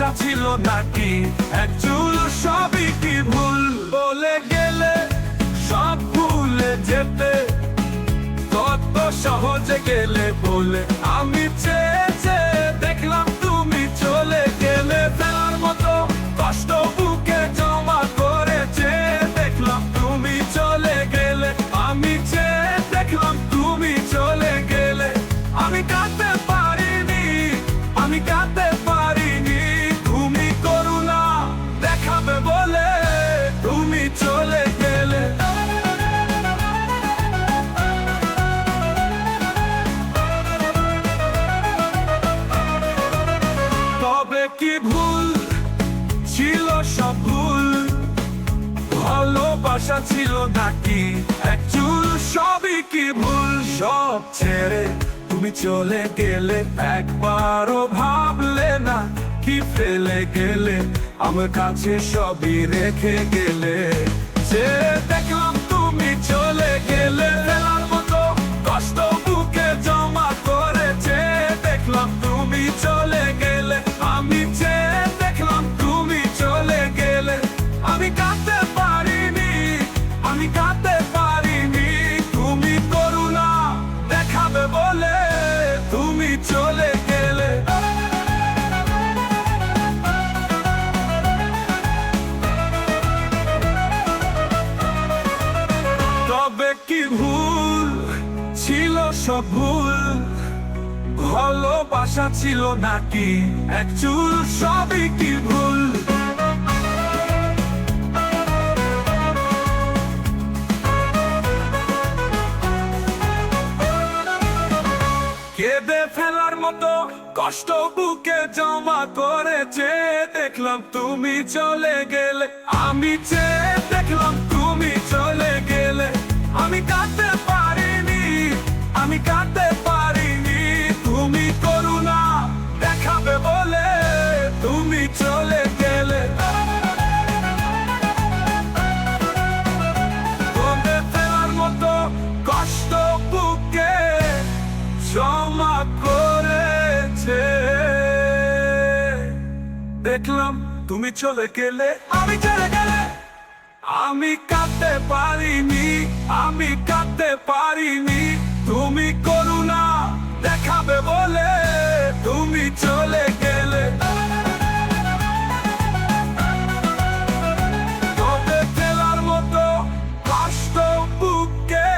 ভালোবাসা ছিল নাকি এক চুল সবই কি ভুল বলে গেলে সব ভুলে যেতে কত সহজে গেলে বলে আমি চেয়ে চেয়ে দেখলাম তুমি চলে গেলে ফেলার মতো কষ্ট বুকে জমা করেছে দেখলাম তুমি চলে গেলে আমি চেয়ে দেখলাম তুমি চলে গেলে আমি কাঁদতে পারিনি আমি কাঁদতে পারিনি তুমি করুণা দেখাবে বলে তুমি চলে গেলে তবে কি ভুল ছিল সব ভুল ভালোবাসা ছিল নাকি এক চুল সবই কি ভুল সব ছেড়ে তুমি চলে গেলে একবারও ভাবলে না কি ফেলে গেলে আমার কাছে সবই রেখে গেলে যে দেখলাম তুমি চলে গেলে ফেলার মতো কষ্ট বুকে জমা করেছে দেখলাম তুমি চলে গেলে আমি চেয়ে দেখলাম তুমি চলে গেলে আমি কাঁদতে পারিনি আমি কাঁদতে পারিনি তুমি করুণা দেখাবে বলে তুমি চলে গেলে তবে কি ভুল ছিল সব ভুল ভালোবাসা ছিল নাকি এক চুল সবই কি ভুল কেঁদে ফেলার মতো কষ্ট বুকে জমা করেছে দেখলাম তুমি চলে গেলে আমি চেয়ে দেখলাম তুমি চলে গেলে আমি কাঁদতে পারিনি আমি কাঁদতে পারিনি তুমি করুণা দেখাবে বলে তুমি চলে গেলে কেঁদে ফেলার মতো কষ্ট বুকে জমা করেছে দেখলাম তুমি চলে গেলে আমি চলে গেলে আমি কাঁদতে পারিনি আমি কাঁদতে পারিনি তুমি করুণা দেখাবে বলে তুমি চলে গেলে তবে ফেলার মতো কষ্ট বুকে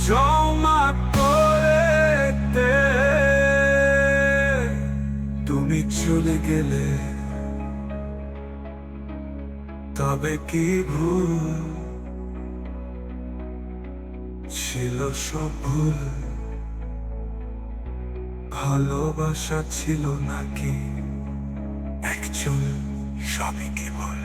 জমা করতে তুমি চলে গেলে তবে কি ভুল ছিল সব ভুল ভালোবাসা ছিল নাকি এক চুল সবই কি ভুল।